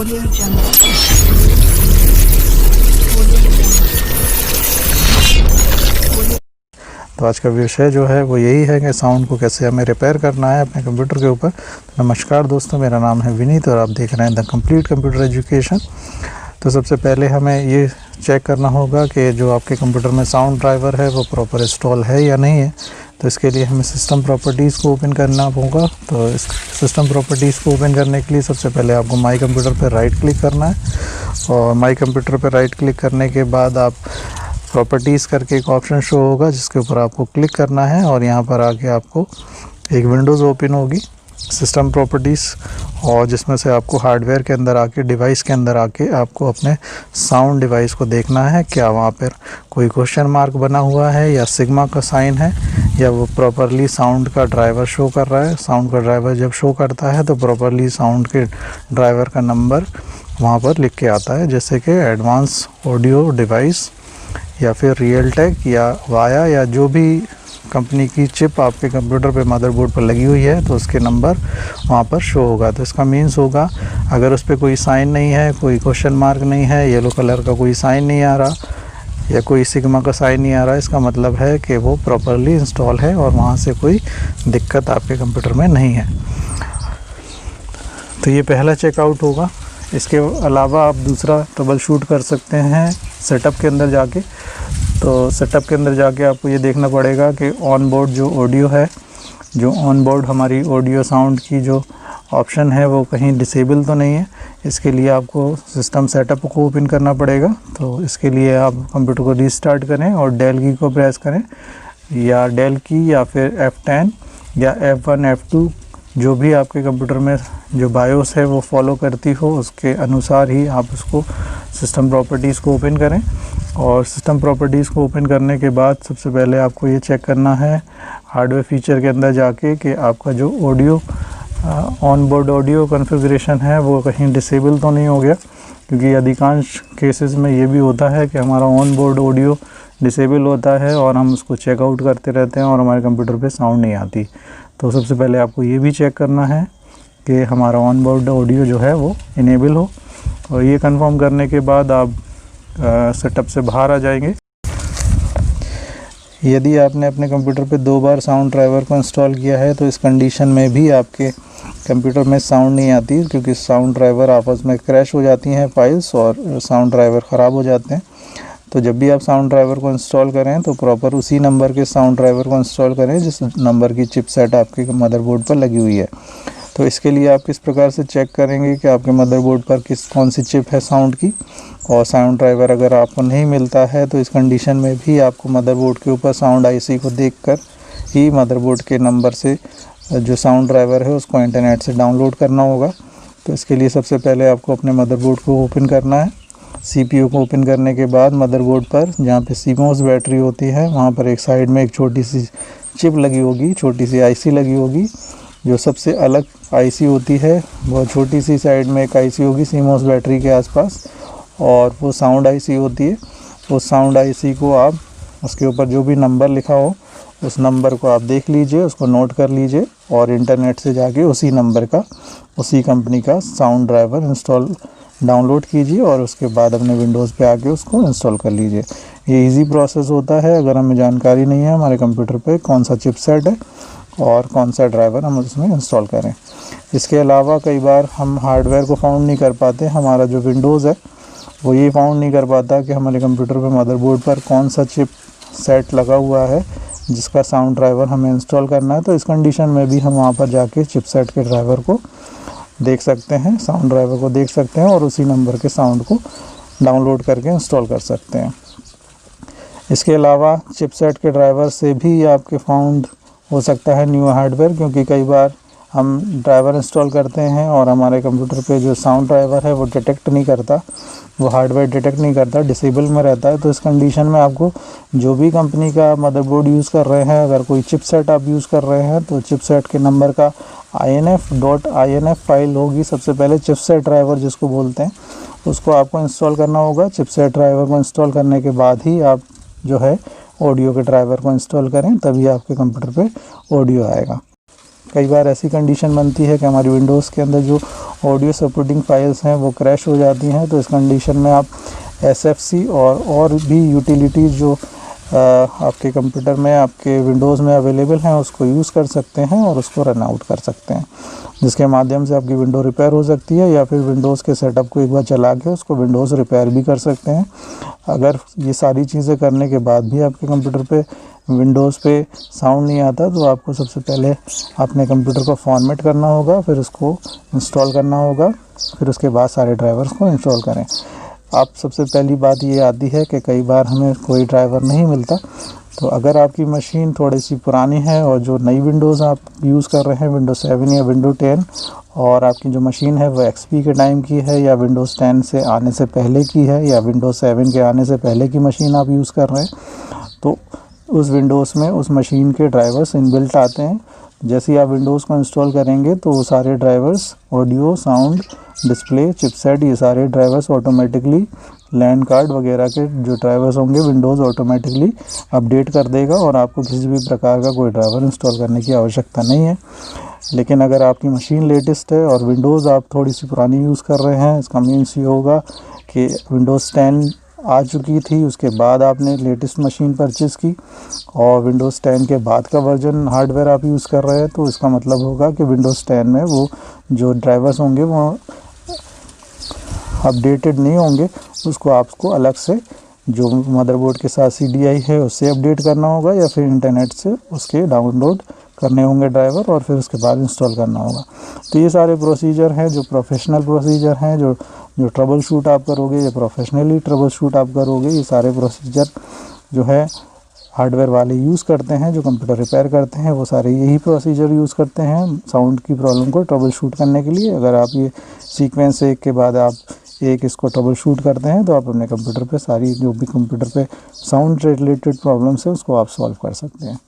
Audio Jungle. तो आज का विषय जो है वो यही है कि साउंड को कैसे हमें रिपेयर करना है अपने कंप्यूटर के ऊपर। तो नमस्कार दोस्तों, मेरा नाम है विनीत और आप देख रहे हैं द कंप्लीट कंप्यूटर एजुकेशन। तो सबसे पहले हमें ये चेक करना होगा कि जो आपके कंप्यूटर में साउंड ड्राइवर है वो प्रॉपर इंस्टॉल है या नहीं है। तो इसके लिए हमें सिस्टम प्रॉपर्टीज़ को ओपन करना होगा। तो इस सिस्टम प्रॉपर्टीज़ को ओपन करने के लिए सबसे पहले आपको माई कंप्यूटर पर राइट क्लिक करना है और माई कंप्यूटर पर राइट क्लिक करने के बाद आप प्रॉपर्टीज़ करके एक ऑप्शन शो होगा जिसके ऊपर आपको क्लिक करना है और यहाँ पर आके आपको एक विंडोज़ ओपन होगी सिस्टम प्रॉपर्टीज़, और जिसमें से आपको हार्डवेयर के अंदर आके डिवाइस के अंदर आके आपको अपने साउंड डिवाइस को देखना है क्या वहाँ पर कोई क्वेश्चन मार्क बना हुआ है या सिग्मा का साइन है या वो प्रॉपरली साउंड का ड्राइवर शो कर रहा है। साउंड का ड्राइवर जब शो करता है तो प्रॉपरली साउंड के ड्राइवर का नंबर वहाँ पर लिख के आता है, जैसे कि एडवांस ऑडियो डिवाइस या फिर रियलटेक या वाया या जो भी कंपनी की चिप आपके कंप्यूटर पे मदरबोर्ड पर लगी हुई है तो उसके नंबर वहाँ पर शो होगा। तो इसका मीन्स होगा अगर उस पर कोई साइन नहीं है, कोई क्वेश्चन मार्क नहीं है, येलो कलर का कोई साइन नहीं आ रहा या कोई सिग्मा का साइन नहीं आ रहा, इसका मतलब है कि वो प्रॉपरली इंस्टॉल है और वहाँ से कोई दिक्कत आपके कंप्यूटर में नहीं है। तो ये पहला चेकआउट होगा। इसके अलावा आप दूसरा ट्रबल शूट कर सकते हैं सेटअप के अंदर जाके। तो सेटअप के अंदर जाके आपको ये देखना पड़ेगा कि ऑन बोर्ड जो ऑडियो है, जो ऑन बोर्ड हमारी ऑडियो साउंड की जो ऑप्शन है वो कहीं डिसेबल तो नहीं है। इसके लिए आपको सिस्टम सेटअप को ओपन करना पड़ेगा। तो इसके लिए आप कंप्यूटर को रीस्टार्ट करें और डेल की को प्रेस करें या डेल की या फिर F10 या F1 F2 जो भी आपके कंप्यूटर में जो बायोस है वो फॉलो करती हो उसके अनुसार ही आप उसको सिस्टम प्रॉपर्टीज़ को ओपन करें। और सिस्टम प्रॉपर्टीज़ को ओपन करने के बाद सबसे पहले आपको ये चेक करना है हार्डवेयर फीचर के अंदर जाके कि आपका जो audio on board audio configuration है वो कहीं डिसेबल तो नहीं हो गया, क्योंकि अधिकांश केसेस में ये भी होता है कि हमारा ऑन बोर्ड ऑडियो डिसेबल होता है और हम उसको चेकआउट करते रहते हैं और हमारे कंप्यूटर पे साउंड नहीं आती। तो सबसे पहले आपको ये भी चेक करना है कि हमारा ऑन बोर्ड ऑडियो जो है वो इनेबल हो, और ये कंफर्म करने के बाद आप सेटअप से बाहर आ जाएंगे। यदि आपने अपने कंप्यूटर पे 2 बार साउंड ड्राइवर को इंस्टॉल किया है तो इस कंडीशन में भी आपके कंप्यूटर में साउंड नहीं आती, क्योंकि साउंड ड्राइवर आपस में क्रैश हो जाती हैं फाइल्स और साउंड ड्राइवर ख़राब हो जाते हैं। तो जब भी आप साउंड ड्राइवर को इंस्टॉल करें तो प्रॉपर उसी नंबर के साउंड ड्राइवर को इंस्टॉल करें जिस नंबर की चिपसेट आपके मदरबोर्ड पर लगी हुई है। तो इसके लिए आप किस प्रकार से चेक करेंगे कि आपके मदरबोर्ड पर कौन सी चिप है साउंड की, और साउंड ड्राइवर अगर आपको नहीं मिलता है तो इस कंडीशन में भी आपको मदरबोर्ड के ऊपर साउंड आईसी को देखकर ही मदरबोर्ड के नंबर से जो साउंड ड्राइवर है उसको इंटरनेट से डाउनलोड करना होगा। तो इसके लिए सबसे पहले आपको अपने मदरबोर्ड को ओपन करना है। CPU को ओपन करने के बाद मदरबोर्ड पर जहाँ पे CMOS बैटरी होती है वहाँ पर एक साइड में एक छोटी सी चिप लगी होगी, छोटी सी IC लगी होगी। जो सबसे अलग IC होती है वो छोटी सी साइड में एक IC होगी CMOS बैटरी के आसपास, और वो साउंड IC होती है। उस साउंड IC को आप उसके ऊपर जो भी नंबर लिखा हो उस नंबर को आप देख लीजिए, उसको नोट कर लीजिए और इंटरनेट से जाके उसी नंबर का उसी कंपनी का साउंड ड्राइवर डाउनलोड कीजिए और उसके बाद अपने विंडोज़ पे आके उसको इंस्टॉल कर लीजिए। ये इजी प्रोसेस होता है अगर हमें जानकारी नहीं है हमारे कंप्यूटर पे कौन सा चिपसेट है और कौन सा ड्राइवर हम उसमें इंस्टॉल करें। इसके अलावा कई बार हम हार्डवेयर को फाउंड नहीं कर पाते, हमारा जो विंडोज़ है वो ये फाउंड नहीं कर पाता कि हमारे कंप्यूटर पे मदरबोर्ड पर कौन सा चिप सेट लगा हुआ है जिसका साउंड ड्राइवर हमें इंस्टॉल करना है। तो इस कंडीशन में भी हम वहाँ पर जाके चिपसेट के ड्राइवर को देख सकते हैं, साउंड ड्राइवर को देख सकते हैं और उसी नंबर के साउंड को डाउनलोड करके इंस्टॉल कर सकते हैं। इसके अलावा चिपसेट के ड्राइवर से भी आपके फाउंड हो सकता है न्यू हार्डवेयर, क्योंकि कई बार हम ड्राइवर इंस्टॉल करते हैं और हमारे कंप्यूटर पे जो साउंड ड्राइवर है वो डिटेक्ट नहीं करता, वो हार्डवेयर डिटेक्ट नहीं करता, डिसेबल में रहता है। तो इस कंडीशन में आपको जो भी कंपनी का मदरबोर्ड यूज़ कर रहे हैं, अगर कोई चिपसेट आप यूज़ कर रहे हैं तो चिपसेट के नंबर का INF फाइल होगी। सबसे पहले चिपसेट ड्राइवर जिसको बोलते हैं उसको आपको इंस्टॉल करना होगा। चिपसेट ड्राइवर को इंस्टॉल करने के बाद ही आप जो है ऑडियो के ड्राइवर को इंस्टॉल करें, तभी आपके कंप्यूटर पे ऑडियो आएगा। कई बार ऐसी कंडीशन बनती है कि हमारी विंडोज़ के अंदर जो ऑडियो सपोर्टिंग फाइल्स हैं वो क्रैश हो जाती हैं। तो इस कंडीशन में आप SFC और भी यूटिलिटीज़ जो आपके कंप्यूटर में, आपके विंडोज़ में अवेलेबल हैं, उसको यूज़ कर सकते हैं और उसको रन आउट कर सकते हैं, जिसके माध्यम से आपकी विंडो रिपेयर हो सकती है, या फिर विंडोज़ के सेटअप को एक बार चला के उसको विंडोज़ रिपेयर भी कर सकते हैं। अगर ये सारी चीज़ें करने के बाद भी आपके कंप्यूटर पे विंडोज़ पे साउंड नहीं आता, तो आपको सबसे पहले अपने कंप्यूटर को फॉर्मेट करना होगा, फिर उसको इंस्टॉल करना होगा, फिर उसके बाद सारे ड्राइवर्स को इंस्टॉल करें। आप सबसे पहली बात ये आती है कि कई बार हमें कोई ड्राइवर नहीं मिलता। तो अगर आपकी मशीन थोड़ी सी पुरानी है और जो नई विंडोज़ आप यूज़ कर रहे हैं, विंडोज़ 7 या विंडो 10, और आपकी जो मशीन है वो XP के टाइम की है, या विंडोज़ 10 से आने से पहले की है, या विंडोज़ 7 के आने से पहले की मशीन आप यूज़ कर रहे हैं, तो उस विंडोज़ में उस मशीन के ड्राइवर्स इनबिल्ट आते हैं। जैसे ही आप विंडोज़ को इंस्टॉल करेंगे तो वो सारे drivers, audio, sound, display, chipset, ये सारे ड्राइवर्स ऑटोमेटिकली, लैंड कार्ड वगैरह के जो ड्राइवर्स होंगे विंडोज़ ऑटोमेटिकली अपडेट कर देगा, और आपको किसी भी प्रकार का कोई ड्राइवर इंस्टॉल करने की आवश्यकता नहीं है। लेकिन अगर आपकी मशीन लेटेस्ट है और विंडोज़ आप थोड़ी सी पुरानी यूज़ कर रहे हैं, इसका मीन्स ये होगा कि विंडोज़ 10 आ चुकी थी, उसके बाद आपने लेटेस्ट मशीन परचेज़ की और विंडोज़ 10 के बाद का वर्जन हार्डवेयर आप यूज़ कर रहे हैं, तो इसका मतलब होगा कि विंडोज़ 10 में वो जो ड्राइवर्स होंगे वो अपडेटेड नहीं होंगे। उसको आपको अलग से जो मदरबोर्ड के साथ CDI है उससे अपडेट करना होगा, या फिर इंटरनेट से उसके डाउनलोड करने होंगे ड्राइवर, और फिर उसके बाद इंस्टॉल करना होगा। तो ये सारे प्रोसीजर हैं जो प्रोफेशनल प्रोसीजर हैं, जो ट्रबल शूट आप करोगे या प्रोफेशनली ट्रबल शूट आप करोगे, ये सारे प्रोसीजर जो है हार्डवेयर वाले यूज़ करते हैं, जो कंप्यूटर रिपेयर करते हैं वो सारे यही प्रोसीजर यूज़ करते हैं साउंड की प्रॉब्लम को ट्रबल शूट करने के लिए। अगर आप ये सीक्वेंस एक के बाद आप एक इसको ट्रबल शूट करते हैं, तो आप अपने कंप्यूटर पे सारी जो भी कंप्यूटर पे साउंड रिलेटेड प्रॉब्लम्स है उसको आप सॉल्व कर सकते हैं।